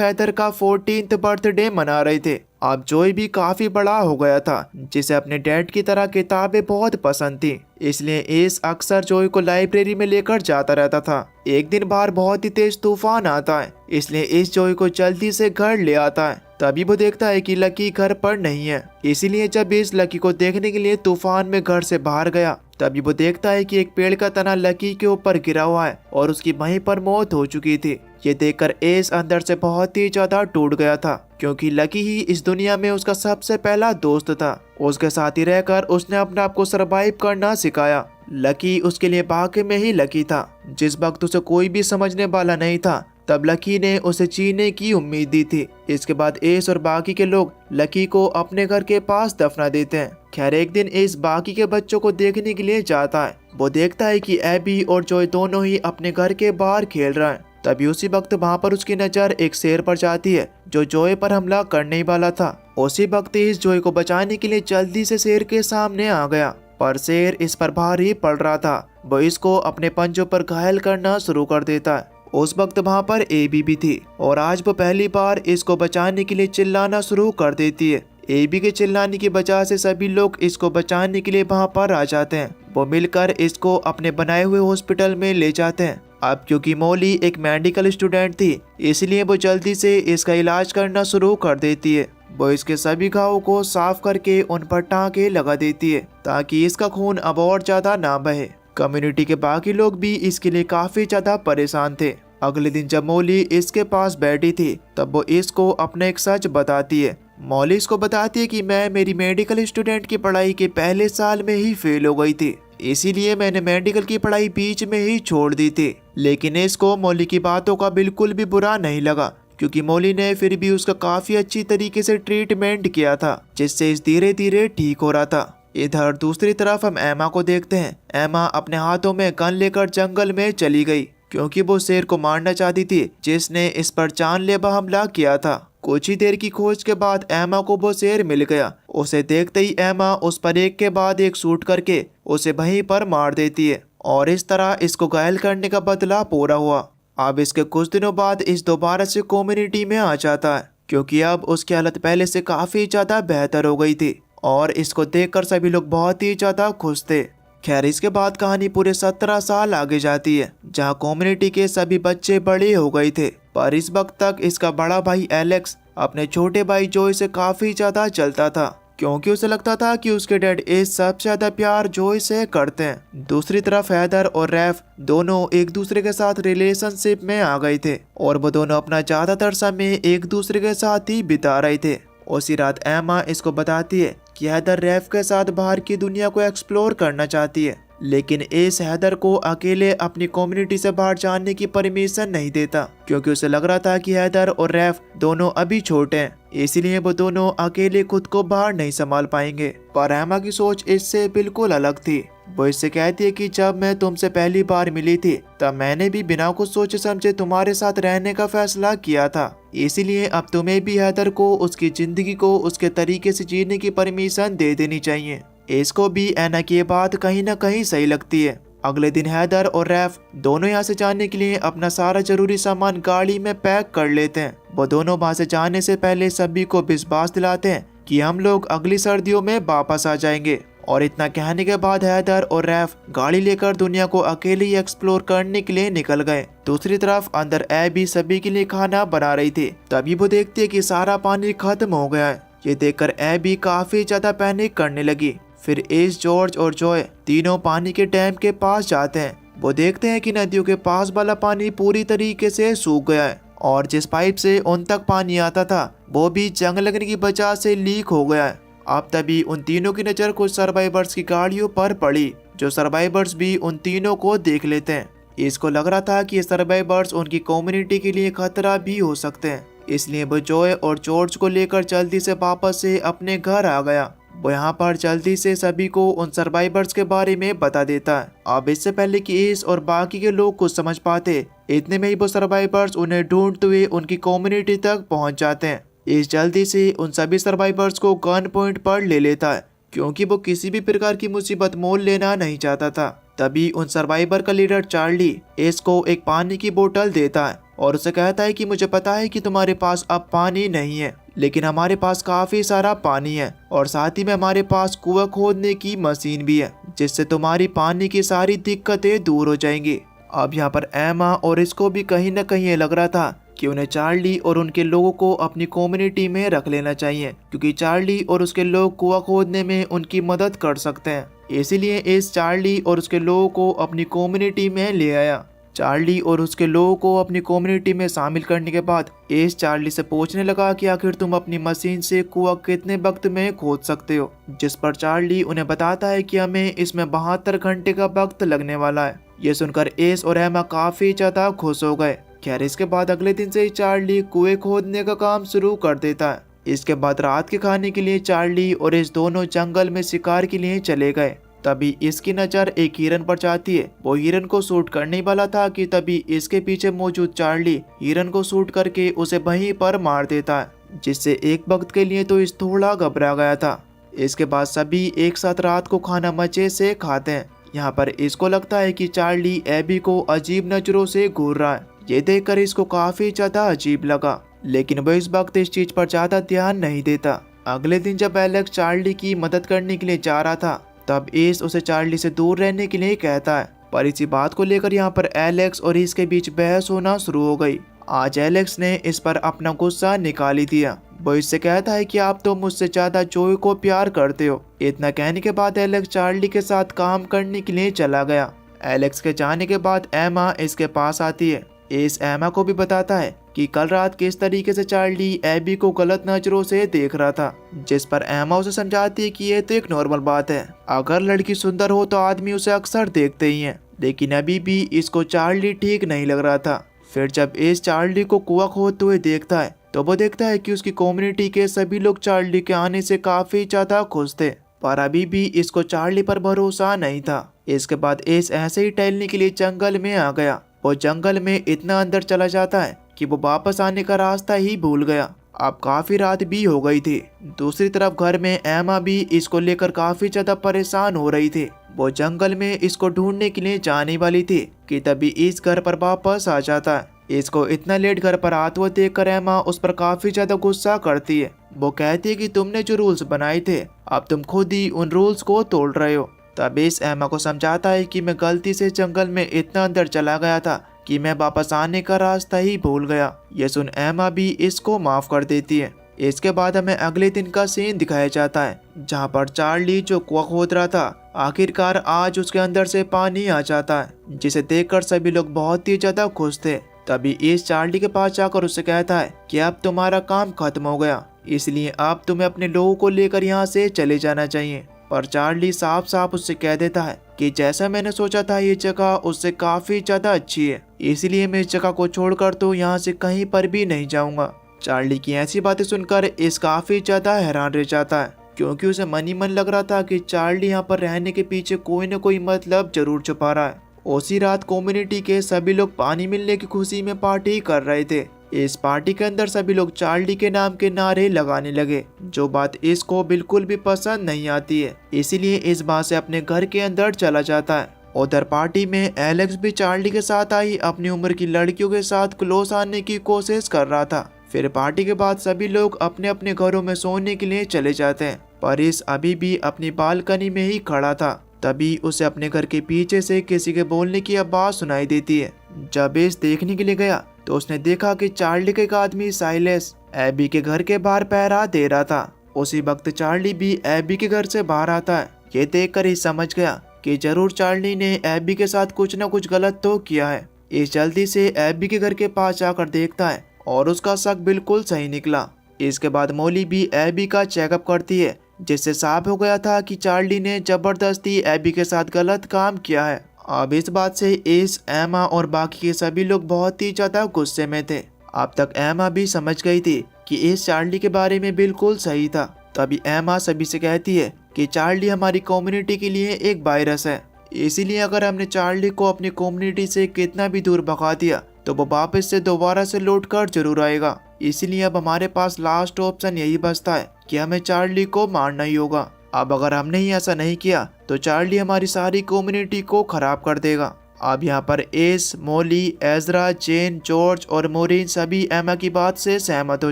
हैदर का 14th बर्थडे मना रहे थे। अब जोई भी काफी बड़ा हो गया था जिसे अपने डैड की तरह किताबें बहुत पसंद थी, इसलिए एस अक्सर जोई को लाइब्रेरी में लेकर जाता रहता था। एक दिन बाहर बहुत ही तेज तूफान आता है, इसलिए एस जोई को जल्दी से घर ले आता है। तभी वो देखता है कि लकी घर पर नहीं है, इसीलिए जब एस लकी को देखने के लिए तूफान में घर से बाहर गया तभी वो देखता है कि एक पेड़ का तना लकी के ऊपर गिरा हुआ है और उसकी वहीं पर मौत हो चुकी थी। ये देखकर एस अंदर से बहुत ही ज्यादा टूट गया था क्योंकि लकी ही इस दुनिया में उसका सबसे पहला दोस्त था। उसके साथ ही रहकर उसने अपने आप को सरवाइव करना सिखाया। लकी उसके लिए वाकई में ही लकी था। जिस वक्त उसे कोई भी समझने वाला नहीं था तब लकी ने उसे जीने की उम्मीद दी थी। इसके बाद एस और बाकी के लोग लकी को अपने घर के पास दफना देते हैं। खैर एक दिन एस बाकी के बच्चों को देखने के लिए जाता है। वो देखता है कि एबी और जॉय दोनों ही अपने घर के बाहर खेल रहे हैं। तभी उसी वक्त वहाँ पर उसकी नजर एक शेर पर जाती है जो जॉय पर हमला करने ही वाला था। उसी वक्त एस जॉय को बचाने के लिए जल्दी से शेर के सामने आ गया, पर शेर इस पर भारी पड़ रहा था। वो इसको अपने पंजों पर घायल करना शुरू कर देता है। उस वक्त वहाँ पर एबी भी थी और आज वो पहली बार इसको बचाने के लिए चिल्लाना शुरू कर देती है। एबी के चिल्लाने की वजह से सभी लोग इसको बचाने के लिए वहाँ पर आ जाते हैं। वो मिलकर इसको अपने बनाए हुए हॉस्पिटल में ले जाते हैं। अब क्योंकि मॉली एक मेडिकल स्टूडेंट थी इसलिए वो जल्दी से इसका इलाज करना शुरू कर देती है। वो इसके सभी घावों को साफ करके उन पर टाँके लगा देती है ताकि इसका खून अब और ज्यादा ना बहे। कम्युनिटी के बाकी लोग भी इसके लिए काफी ज्यादा परेशान थे। अगले दिन जब मॉली इसके पास बैठी थी तब वो इसको अपना एक सच बताती है। मॉली इसको बताती है कि मैं मेरी मेडिकल स्टूडेंट की पढ़ाई के पहले साल में ही फेल हो गई थी, इसीलिए मैंने मेडिकल की पढ़ाई बीच में ही छोड़ दी थी। लेकिन इसको मॉली की बातों का बिल्कुल भी बुरा नहीं लगा क्योंकि मॉली ने फिर भी उसका काफी अच्छी तरीके से ट्रीटमेंट किया था जिससे इस धीरे धीरे ठीक हो रहा था। इधर दूसरी तरफ हम एमा को देखते हैं। एमा अपने हाथों में गन लेकर जंगल में चली गई क्योंकि वो शेर को मारना चाहती थी जिसने इस पर जानलेवा हमला किया था। कुछ ही देर की खोज के बाद एमा को वो शेर मिल गया। उसे देखते ही एमा उस पर एक के बाद एक शूट करके उसे वहीं पर मार देती है और इस तरह इसको घायल करने का बदला पूरा हुआ। अब इसके कुछ दिनों बाद इस दोबारा से कम्युनिटी में आ जाता है क्योंकि अब उसकी हालत पहले से काफी ज्यादा बेहतर हो गई थी और इसको देखकर सभी लोग बहुत ही ज्यादा खुश थे। खैर इसके बाद कहानी पूरे 17 साल आगे जाती है जहां कम्युनिटी के सभी बच्चे बड़े हो गए थे, पर इस वक्त तक इसका बड़ा भाई एलेक्स अपने छोटे भाई जॉय से काफी ज्यादा चलता था क्योंकि उसे लगता था कि उसके डैड एस सबसे ज्यादा प्यार जॉय से करते हैं। दूसरी तरफ हैदर और रैफ दोनों एक दूसरे के साथ रिलेशनशिप में आ गए थे और वो दोनों अपना ज्यादातर समय एक दूसरे के साथ ही बिता रहे थे। उसी रात एमा इसको बताती है कि हैदर रैफ के साथ बाहर की दुनिया को एक्सप्लोर करना चाहती है, लेकिन एस हैदर को अकेले अपनी कम्युनिटी से बाहर जाने की परमिशन नहीं देता क्योंकि उसे लग रहा था कि हैदर और रैफ दोनों अभी छोटे हैं, इसलिए वो दोनों अकेले खुद को बाहर नहीं संभाल पाएंगे। पर एमा की सोच इससे बिल्कुल अलग थी। वो इससे कहती है कि जब मैं तुमसे पहली बार मिली थी तब मैंने भी बिना कुछ सोचे समझे तुम्हारे साथ रहने का फैसला किया था, इसीलिए अब तुम्हें भी हैदर को उसकी जिंदगी को उसके तरीके से जीने की परमिशन दे देनी चाहिए। इसको भी एना की बात कहीं ना कहीं सही लगती है। अगले दिन हैदर और रैफ दोनों यहाँ से जाने के लिए अपना सारा जरूरी सामान गाड़ी में पैक कर लेते हैं। वो दोनों वहाँ से जाने से पहले सभी को विश्वास दिलाते हैं कि हम लोग अगली सर्दियों में वापस आ जाएंगे। और इतना कहने के बाद हैदर और रैफ गाड़ी लेकर दुनिया को अकेले ही एक्सप्लोर करने के लिए निकल गए। दूसरी तरफ अंदर एबी सभी के लिए खाना बना रही थी। तभी वो देखती है कि सारा पानी खत्म हो गया है। ये देखकर एबी काफी ज्यादा पैनिक करने लगी। फिर एस, जॉर्ज और जॉय तीनों पानी के डैम के पास जाते हैं। वो देखते हैं कि नदियों के पास वाला पानी पूरी तरीके से सूख गया है और जिस पाइप से उन तक पानी आता था वो भी जंग लगने की वजह से लीक हो गया है। अब तभी उन तीनों की नजर कुछ सर्वाइवर्स की गाड़ियों पर पड़ी, जो सर्वाइवर्स भी उन तीनों को देख लेते हैं। इसको लग रहा था कि ये सर्वाइवर्स उनकी कम्युनिटी के लिए खतरा भी हो सकते हैं, इसलिए वो जॉय और जॉर्ज को लेकर जल्दी से वापस से अपने घर आ गया। वो यहाँ पर जल्दी से सभी को उन सर्वाइवर्स के बारे में बता देता है। अब इससे पहले कि एस और बाकी के लोग कुछ समझ पाते, इतने में ही वो सर्वाइवर्स उन्हें ढूंढते हुए उनकी कम्युनिटी तक पहुँच जाते हैं। इस जल्दी से उन सभी सर्वाइवर्स को गन पॉइंट पर ले लेता है क्योंकि वो किसी भी प्रकार की मुसीबत मोल लेना नहीं चाहता था। तभी उन सर्वाइवर का लीडर चार्ली एस को एक पानी की बोतल देता है और उसे कहता है कि मुझे पता है कि तुम्हारे पास अब पानी नहीं है, लेकिन हमारे पास काफी सारा पानी है और साथ ही में हमारे पास कुआं खोदने की मशीन भी है जिससे तुम्हारी पानी की सारी दिक्कतें दूर हो जाएंगी। अब यहाँ पर एमा और इसको भी कहीं न कहीं ये लग रहा था कि उन्हें चार्ली और उनके लोगों को अपनी कम्युनिटी में रख लेना चाहिए क्योंकि चार्ली और उसके लोग कुआं खोदने में उनकी मदद कर सकते हैं। इसीलिए इस चार्ली और उसके लोगों को अपनी कम्युनिटी में ले आया। चार्ली और उसके लोगों को अपनी कम्युनिटी में शामिल करने के बाद एस चार्ली से पूछने लगा कि आखिर तुम अपनी मशीन से कुआं कितने वक्त में खोद सकते हो, जिस पर चार्ली उन्हें बताता है कि हमें इसमें 72 घंटे का वक्त लगने वाला है। ये सुनकर एस और एमा काफी ज्यादा खुश हो गए। खैर इसके बाद अगले दिन से ही चार्ली कुएं खोदने का काम शुरू कर देता है। इसके बाद रात के खाने के लिए चार्ली और इस दोनों जंगल में शिकार के लिए चले गए। तभी इसकी नजर एक हिरन पर जाती है। वो हिरन को शूट करने वाला था कि तभी इसके पीछे मौजूद चार्ली हिरन को शूट करके उसे वहीं पर मार देता है, जिससे एक वक्त के लिए तो इस थोड़ा घबरा गया था। इसके बाद सभी एक साथ रात को खाना मजे से खाते हैं। यहाँ पर इसको लगता है कि चार्ली एबी को अजीब नजरों से घूर रहा है। ये देखकर इसको काफी ज्यादा अजीब लगा, लेकिन वो इस वक्त इस चीज पर ज्यादा ध्यान नहीं देता। अगले दिन जब एलेक्स चार्ली की मदद करने के लिए जा रहा था तब एस उसे चार्ली से दूर रहने के लिए कहता है, पर इसी बात को लेकर यहाँ पर एलेक्स और इसके बीच बहस होना शुरू हो गई। आज एलेक्स ने इस पर अपना गुस्सा निकाल ही दिया। वो इससे कहता है कि आप तो मुझसे ज्यादा जोई को प्यार करते हो। इतना कहने के बाद एलेक्स चार्ली के साथ काम करने के लिए चला गया। एलेक्स के जाने के बाद एमा इसके पास आती है। एस एमा को भी बताता है कि कल रात किस तरीके से चार्ली एबी को गलत नजरों से देख रहा था, जिस पर एमा उसे समझाती है कि ये तो एक नॉर्मल बात है। अगर लड़की सुंदर हो तो आदमी उसे अक्सर देखते ही हैं, लेकिन अभी भी इसको चार्ली ठीक नहीं लग रहा था। फिर जब एस चार्ली को कुआं खोदते हुए देखता है तो वो देखता है कि उसकी कम्युनिटी के सभी लोग चार्ली के आने से काफी ज्यादा खुश थे, पर अभी भी इसको चार्ली पर भरोसा नहीं था। इसके बाद एस ऐसे ही टहलने के लिए जंगल में आ गया। वो जंगल में इतना अंदर चला जाता है कि वो वापस आने का रास्ता ही भूल गया। अब काफी रात भी हो गई थी। दूसरी तरफ घर में एमा भी इसको लेकर काफी ज्यादा परेशान हो रही थी। वो जंगल में इसको ढूंढने के लिए जाने वाली थी कि तभी इस घर पर वापस आ जाता है। इसको इतना लेट घर पर आते हुए देखकर एमा उस पर काफी ज्यादा गुस्सा करती है। वो कहती है कि तुमने जो रूल्स बनाए थे अब तुम खुद ही उन रूल्स को तोड़ रहे हो। तब इस एमा को समझाता है कि मैं गलती से जंगल में इतना अंदर चला गया था कि मैं वापस आने का रास्ता ही भूल गया। ये सुन एमा भी इसको माफ कर देती है। इसके बाद हमें अगले दिन का सीन दिखाया जाता है जहाँ पर चार्ली जो कुआं खोद रहा था आखिरकार आज उसके अंदर से पानी आ जाता है, जिसे देखकर सभी लोग बहुत ही ज्यादा खुश थे। तभी इस चार्ली के पास जाकर उससे कहता है कि अब तुम्हारा काम खत्म हो गया, इसलिए अब तुम्हें अपने लोगों को लेकर यहाँ से चले जाना चाहिए। पर चार्ली साफ साफ उससे कह देता है कि जैसा मैंने सोचा था ये जगह उससे काफी ज्यादा अच्छी है, इसलिए मैं इस जगह को छोड़कर तो यहाँ से कहीं पर भी नहीं जाऊंगा। चार्ली की ऐसी बातें सुनकर इस काफी ज्यादा हैरान रह जाता है, क्योंकि उसे मन ही मन लग रहा था कि चार्ली यहाँ पर रहने के पीछे कोई न कोई मतलब जरूर छुपा रहा है। उसी रात कम्युनिटी के सभी लोग पानी मिलने की खुशी में पार्टी कर रहे थे। इस पार्टी के अंदर सभी लोग चार्ली के नाम के नारे लगाने लगे, जो बात इसको बिल्कुल भी पसंद नहीं आती है। इसीलिए इस बात से अपने घर के अंदर चला जाता है। उधर पार्टी में एलेक्स भी चार्ली के साथ आई अपनी उम्र की लड़कियों के साथ क्लोज आने की कोशिश कर रहा था। फिर पार्टी के बाद सभी लोग अपने अपने घरों में सोने के लिए चले जाते हैं, पर इस अभी भी अपनी बालकनी में ही खड़ा था। तभी उसे अपने घर के पीछे से किसी के बोलने की आवाज सुनाई देती है। जब इस देखने के लिए गया तो उसने देखा कि चार्ली का एक आदमी साइलेस एबी के घर के बाहर पहरा दे रहा था। उसी वक्त चार्ली भी एबी के घर से बाहर आता है। ये देखकर ही समझ गया कि जरूर चार्ली ने एबी के साथ कुछ न कुछ गलत तो किया है। इस जल्दी से एबी के घर के पास जाकर देखता है और उसका शक बिल्कुल सही निकला। इसके बाद मोली भी एबी का चेकअप करती है, जिससे साफ हो गया था कि चार्ली ने जबरदस्ती एबी के साथ गलत काम किया है। अब इस बात से एस, एमा और बाकी के सभी लोग बहुत ही ज्यादा गुस्से में थे। अब तक एमा भी समझ गई थी कि एस चार्ली के बारे में बिल्कुल सही था। तभी एमा सभी से कहती है कि चार्ली हमारी कम्युनिटी के लिए एक वायरस है, इसीलिए अगर हमने चार्ली को अपनी कम्युनिटी से कितना भी दूर भगा दिया तो वो वापस से दोबारा से लौट कर जरूर आएगा। इसीलिए अब हमारे पास लास्ट ऑप्शन यही बचता है कि हमें चार्ली को मारना ही होगा। अब अगर हमने ही ऐसा नहीं किया तो चार्ली हमारी सारी कम्युनिटी को खराब कर देगा। अब यहाँ पर एस, मोली, एजरा, जेन, जॉर्ज और मोरिन सभी एमा की बात से सहमत हो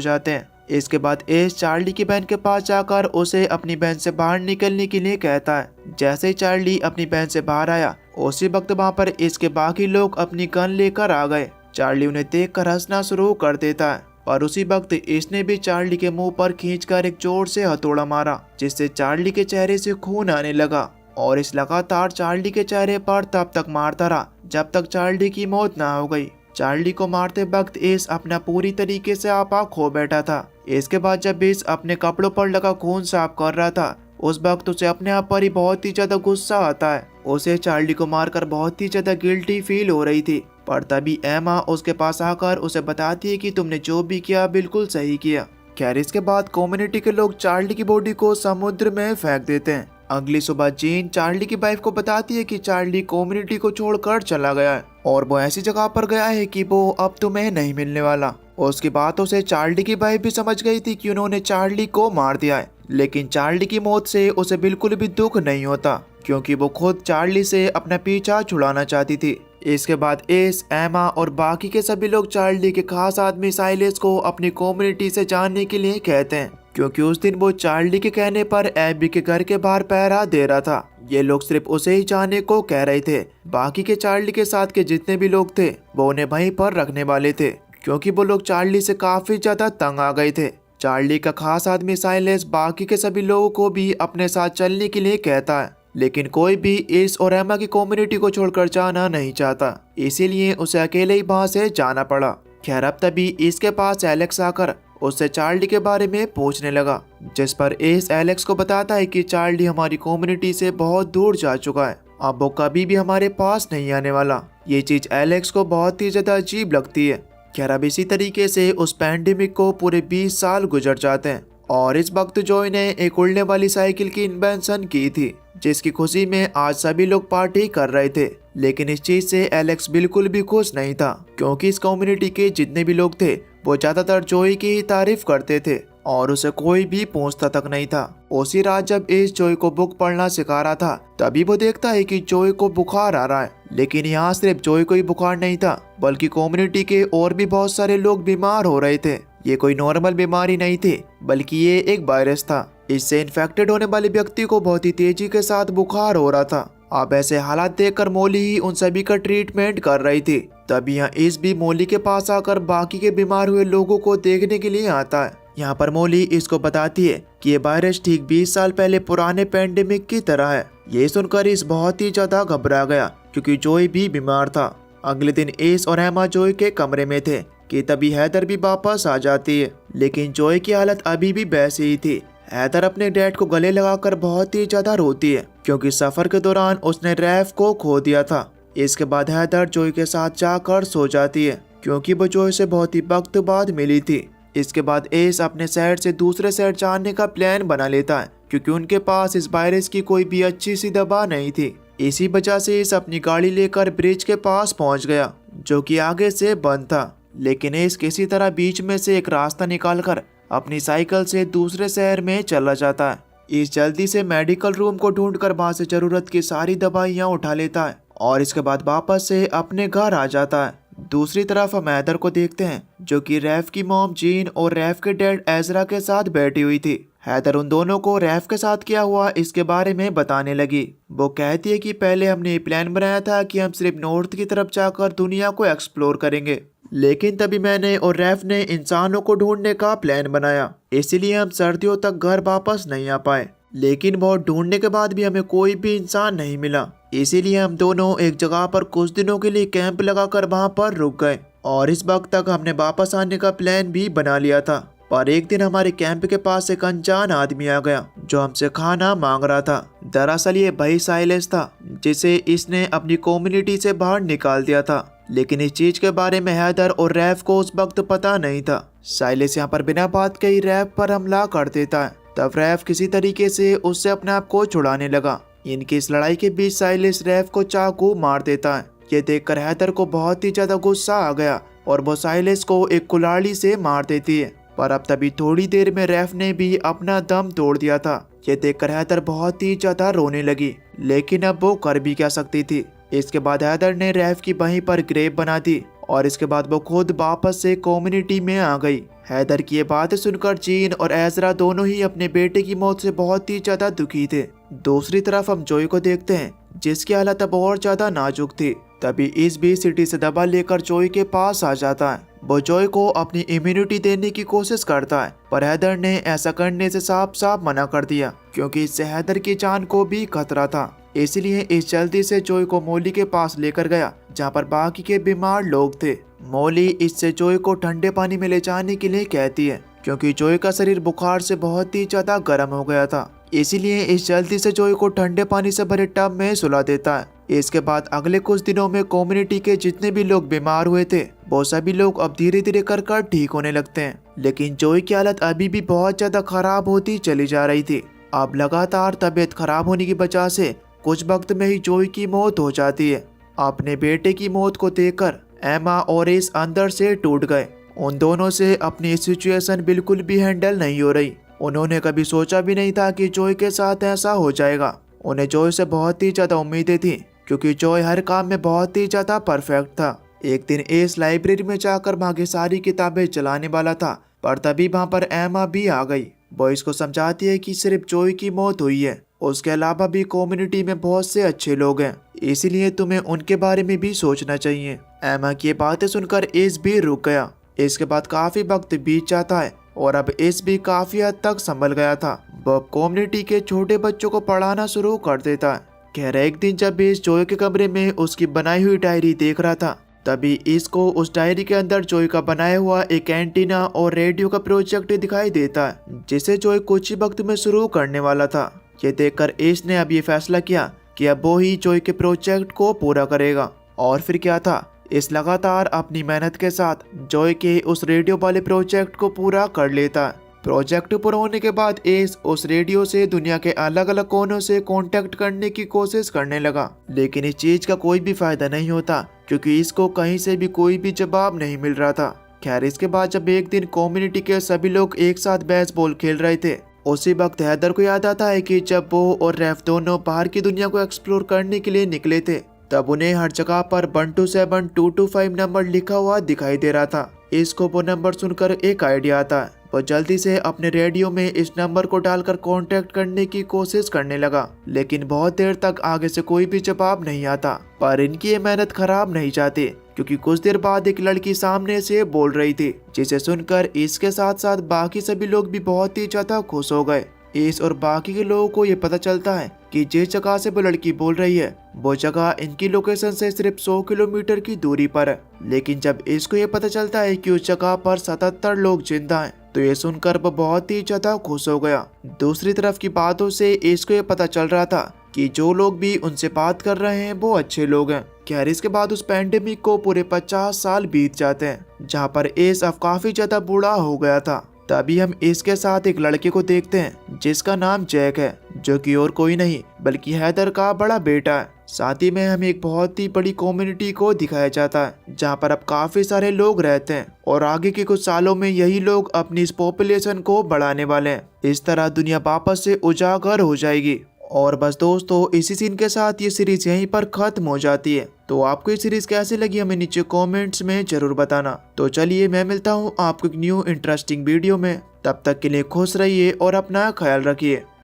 जाते हैं। इसके बाद एस चार्ली की बहन के पास जाकर उसे अपनी बहन से बाहर निकलने के लिए कहता है। जैसे ही चार्ली अपनी बहन से बाहर आया उसी वक्त वहाँ पर इसके बाकी लोग अपनी गन लेकर आ गए। चार्ली उन्हें देखकर हंसना शुरू कर देता है और उसी वक्त इसने भी चार्ली के मुंह पर खींचकर एक जोर से हथौड़ा मारा, जिससे चार्ली के चेहरे से खून आने लगा। और इस लगातार चार्ली के चेहरे पर तब तक मारता रहा जब तक चार्ली की मौत ना हो गई। चार्ली को मारते वक्त एस अपना पूरी तरीके से आपा खो बैठा था। इसके बाद जब एस अपने कपड़ों पर लगा खून साफ कर रहा था उस वक्त उसे अपने आप पर ही बहुत ही ज्यादा गुस्सा आता है। उसे चार्ली को मारकर बहुत ही ज्यादा गिल्टी फील हो रही थी, पर तभी एमा उसके पास आकर उसे बताती है कि तुमने जो भी किया बिल्कुल सही किया। खैर इसके बाद कम्युनिटी के लोग चार्ली की बॉडी को समुद्र में फेंक देते हैं। अगली सुबह जीन चार्ली की वाइफ को बताती है कि चार्ली कम्युनिटी को छोड़कर चला गया है और वो ऐसी जगह पर गया है कि वो अब तुम्हें नहीं मिलने वाला। उसकी बातों से चार्ली की वाइफ भी समझ गई थी कि उन्होंने चार्ली को मार दिया है, लेकिन चार्ली की मौत से उसे बिल्कुल भी दुख नहीं होता क्योंकि वो खुद चार्ली से अपना पीछा छुड़ाना चाहती थी। इसके बाद एस, एमा और बाकी के सभी लोग चार्ली के खास आदमी साइलेस को अपनी कम्युनिटी से जाने के लिए कहते हैं, क्योंकि उस दिन वो चार्ली के कहने पर एबी के घर के बाहर पहरा दे रहा था। ये लोग सिर्फ उसे ही जाने को कह रहे थे। बाकी के चार्ली के साथ के जितने भी लोग थे वो उन्हें वहीं पर रखने वाले थे, क्योंकि वो लोग चार्ली से काफी ज्यादा तंग आ गए थे। चार्ली का खास आदमी साइलेस बाकी के सभी लोगों को भी अपने साथ चलने के लिए कहता है, लेकिन कोई भी एस और एमा की कम्युनिटी को छोड़कर जाना नहीं चाहता, इसीलिए उसे अकेले ही वहां से जाना पड़ा। खैर अब तभी इसके पास एलेक्स आकर उससे चार्ली के बारे में पूछने लगा, जिस पर एस एलेक्स को बताता है कि चार्ली हमारी कम्युनिटी से बहुत दूर जा चुका है, अब वो कभी भी हमारे पास नहीं आने वाला। ये चीज एलेक्स को बहुत ही ज्यादा अजीब लगती है। खैर अब इसी तरीके से उस पैंडेमिक को पूरे 20 साल गुजर जाते हैं और इस वक्त जॉय ने एक उड़ने वाली साइकिल की इन्वेंशन की थी, जिसकी खुशी में आज सभी लोग पार्टी कर रहे थे। लेकिन इस चीज से एलेक्स बिल्कुल भी खुश नहीं था, क्योंकि इस कम्युनिटी के जितने भी लोग थे वो ज्यादातर जॉय की ही तारीफ करते थे और उसे कोई भी पूछता तक नहीं था। उसी रात जब एस जॉय को बुक पढ़ना सिखा रहा था तभी वो देखता है कि जॉय को बुखार आ रहा है, लेकिन यहाँ सिर्फ जॉय को ही बुखार नहीं था बल्कि कम्युनिटी के और भी बहुत सारे लोग बीमार हो रहे थे। ये कोई नॉर्मल बीमारी नहीं थी बल्कि ये एक वायरस था। इससे इन्फेक्टेड होने वाले व्यक्ति को बहुत ही तेजी के साथ बुखार हो रहा था। अब ऐसे हालात देखकर मोली ही उन सभी का ट्रीटमेंट कर रही थी। तभी यहाँ इस भी मोली के पास आकर बाकी के बीमार हुए लोगों को देखने के लिए आता है। यहाँ पर मोली इसको बताती है कि ये वायरस ठीक 20 साल पहले पुराने पैंडेमिक की तरह है। ये सुनकर इस बहुत ही ज्यादा घबरा गया क्योंकि जॉय भी बीमार था। अगले दिन एस और एमा जॉय के कमरे में थे कि तभी हैदर भी वापस आ जाती है, लेकिन जॉय की हालत अभी भी वैसी ही थी। हैदर अपने डैड को गले लगाकर बहुत ही ज्यादा रोती है क्योंकि सफर के दौरान उसने रैफ को खो दिया था। इसके बाद हैदर जॉय के साथ जाकर सो जाती है क्योंकि वो जॉय से बहुत ही वक्त बाद मिली थी। इसके बाद एस अपने शहर से दूसरे शहर जाने का प्लान बना लेता है क्योंकि उनके पास इस वायरस की कोई भी अच्छी सी दवा नहीं थी। इसी वजह से एस अपनी गाड़ी लेकर ब्रिज के पास पहुंच गया जो कि आगे से बंद था, लेकिन एस किसी तरह बीच में से एक रास्ता निकालकर अपनी साइकिल से दूसरे शहर में चला जाता है। इस जल्दी से मेडिकल रूम को ढूंढकर वहां से जरूरत की सारी दवाइयां उठा लेता है और इसके बाद वापस से अपने घर आ जाता है। दूसरी तरफ हम हैदर को देखते हैं जो कि रैफ की मॉम जीन और रैफ के डैड एजरा के साथ बैठी हुई थी। हैदर उन दोनों को रैफ के साथ क्या हुआ इसके बारे में बताने लगी। वो कहती है कि पहले हमने ये प्लान बनाया था कि हम सिर्फ नॉर्थ की तरफ जाकर दुनिया को एक्सप्लोर करेंगे, लेकिन तभी मैंने और रैफ ने इंसानों को ढूंढने का प्लान बनाया, इसीलिए हम सर्दियों तक घर वापस नहीं आ पाए। लेकिन बहुत ढूंढने के बाद भी हमें कोई भी इंसान नहीं मिला, इसीलिए हम दोनों एक जगह पर कुछ दिनों के लिए कैंप लगाकर वहां पर रुक गए और इस वक्त तक हमने वापस आने का प्लान भी बना लिया था। पर एक दिन हमारे कैंप के पास एक अनजान आदमी आ गया जो हमसे खाना मांग रहा था। दरअसल ये भाई साइलेस था जिसे इसने अपनी कम्युनिटी से बाहर निकाल दिया था, लेकिन इस चीज के बारे में हैदर और रैफ को उस वक्त पता नहीं था। साइलेस यहाँ पर बिना बात के ही रैफ पर हमला कर देता है। तब रैफ किसी तरीके से उससे अपने आप को छुड़ाने लगा। इनकी इस लड़ाई के बीच साइलेस रैफ को चाकू मार देता है। ये देखकर हैदर को बहुत ही ज्यादा गुस्सा आ गया और वो साइलेस को एक कुल्हाड़ी से मार देती है। पर अब तभी थोड़ी देर में रैफ ने भी अपना दम तोड़ दिया था। ये देखकर हैदर बहुत ही ज्यादा रोने लगी, लेकिन अब वो कर भी क्या सकती थी। इसके बाद हैदर ने रैफ की वहीं पर ग्रेव बना दी और इसके बाद वो खुद वापस से कम्युनिटी में आ गई। हैदर की ये बातें सुनकर जीन और एजरा दोनों ही अपने बेटे की मौत से बहुत ही ज्यादा दुखी थे। दूसरी तरफ हम जोई को देखते हैं, जिसकी हालत अब और ज्यादा नाजुक थी। तभी इस बीच सिटी से दवा लेकर जोई के पास आ जाता है। वो जोई को अपनी इम्यूनिटी देने की कोशिश करता है, पर हैदर ने ऐसा करने से साफ साफ मना कर दिया, क्योंकि इससे हैदर की जान को भी खतरा था। इसलिए इस जल्दी से जोई को मोली के पास लेकर गया, जहाँ पर बाकी के बीमार लोग थे। मोली इससे जोई को ठंडे पानी में ले जाने के लिए कहती है, क्योंकि जोई का शरीर बुखार से बहुत ही ज्यादा गर्म हो गया था। इसीलिए इस जल्दी से जोई को ठंडे पानी से भरे टब में सुला देता है। इसके बाद अगले कुछ दिनों में कम्युनिटी के जितने भी लोग बीमार हुए थे, वो सभी लोग अब धीरे धीरे कर ठीक होने लगते हैं। लेकिन जोई की हालत अभी भी बहुत ज्यादा खराब होती चली जा रही थी। अब लगातार तबीयत खराब होने की वजह से कुछ वक्त में ही जोई की मौत हो जाती है। अपने बेटे की मौत को देखकर एमा और एस अंदर से टूट गए। उन दोनों से अपनी सिचुएशन बिल्कुल भी हैंडल नहीं हो रही। उन्होंने कभी सोचा भी नहीं था कि जोई के साथ ऐसा हो जाएगा। उन्हें जोई से बहुत ही ज्यादा उम्मीदें थी, क्योंकि जोई हर काम में बहुत ही ज्यादा परफेक्ट था। एक दिन एस लाइब्रेरी में जाकर वहाँ की सारी किताबें चलाने वाला था, पर तभी वहाँ पर एमा भी आ गई। वो इसको समझाती है कि सिर्फ जोई की मौत हुई है, उसके अलावा भी कम्युनिटी में बहुत से अच्छे लोग हैं, इसीलिए तुम्हें उनके बारे में भी सोचना चाहिए। एमा की बातें सुनकर एस भी रुक गया। इसके बाद काफी वक्त बीत जाता है और अब एस भी काफी हद तक संभल गया था। वो कम्युनिटी के छोटे बच्चों को पढ़ाना शुरू कर देता है। खैर एक दिन जब एस जोई के कमरे में उसकी बनाई हुई डायरी देख रहा था, तभी इसको उस डायरी के अंदर जोई का बनाया हुआ एक एंटीना और रेडियो का प्रोजेक्ट दिखाई देता है, जिसे जोई कुछ ही वक्त में शुरू करने वाला था। ये देखकर एस ने अब ये फैसला किया कि अब वो ही जोई के प्रोजेक्ट को पूरा करेगा। और फिर क्या था, इस लगातार अपनी मेहनत के साथ जोई के उस रेडियो वाले प्रोजेक्ट को पूरा कर लेता है। प्रोजेक्ट पूरा होने के बाद एस उस रेडियो से दुनिया के अलग अलग कोनों से कांटेक्ट करने की कोशिश करने लगा, लेकिन इस चीज का कोई भी फायदा नहीं होता, क्योंकि इसको कहीं से भी कोई भी जवाब नहीं मिल रहा था। खैर इसके बाद जब एक दिन कम्युनिटी के सभी लोग एक साथ बेसबॉल खेल रहे थे, उसी वक्त हैदर को याद आता है कि जब वो और रैफ दोनों बाहर की दुनिया को एक्सप्लोर करने के लिए निकले थे, तब उन्हें हर जगह पर 127225 नंबर लिखा हुआ दिखाई दे रहा था। इसको वो नंबर सुनकर एक आइडिया आता है। वो जल्दी से अपने रेडियो में इस नंबर को डालकर कांटेक्ट करने की कोशिश करने लगा, लेकिन बहुत देर तक आगे से कोई भी जवाब नहीं आता। पर इनकी ये मेहनत खराब नहीं जाती, क्योंकि कुछ देर बाद एक लड़की सामने से बोल रही थी, जिसे सुनकर इसके साथ साथ बाकी सभी लोग भी बहुत ही ज्यादा खुश हो गए। इस और बाकी के लोगों को ये पता चलता है कि जिस जगह से वो लड़की बोल रही है, वो जगह इनकी लोकेशन से सिर्फ 100 किलोमीटर की दूरी पर है। लेकिन जब इसको ये पता चलता है कि उस जगह पर 77 लोग जिंदा हैं, तो ये सुनकर वो बहुत ही ज्यादा खुश हो गया। दूसरी तरफ की बातों से इसको ये पता चल रहा था कि जो लोग भी उनसे बात कर रहे हैं वो अच्छे लोग हैं। खैर इसके बाद उस पैंडेमिक को पूरे 50 साल बीत जाते हैं, जहाँ पर एस अब काफी ज्यादा बूढ़ा हो गया था। तभी हम इसके साथ एक लड़के को देखते हैं, जिसका नाम जैक है, जो कि और कोई नहीं बल्कि हैदर का बड़ा बेटा है। साथ ही में हमें एक बहुत ही बड़ी कम्युनिटी को दिखाया जाता है, जहाँ पर अब काफी सारे लोग रहते हैं और आगे के कुछ सालों में यही लोग अपनी इस पॉपुलेशन को बढ़ाने वाले हैं। इस तरह दुनिया वापस से उजागर हो जाएगी। और बस दोस्तों, इसी सीन के साथ ये सीरीज यहीं पर खत्म हो जाती है। तो आपको ये सीरीज कैसी लगी हमें नीचे कमेंट्स में जरूर बताना। तो चलिए मैं मिलता हूँ आपको एक न्यू इंटरेस्टिंग वीडियो में। तब तक के लिए खुश रहिए और अपना ख्याल रखिए।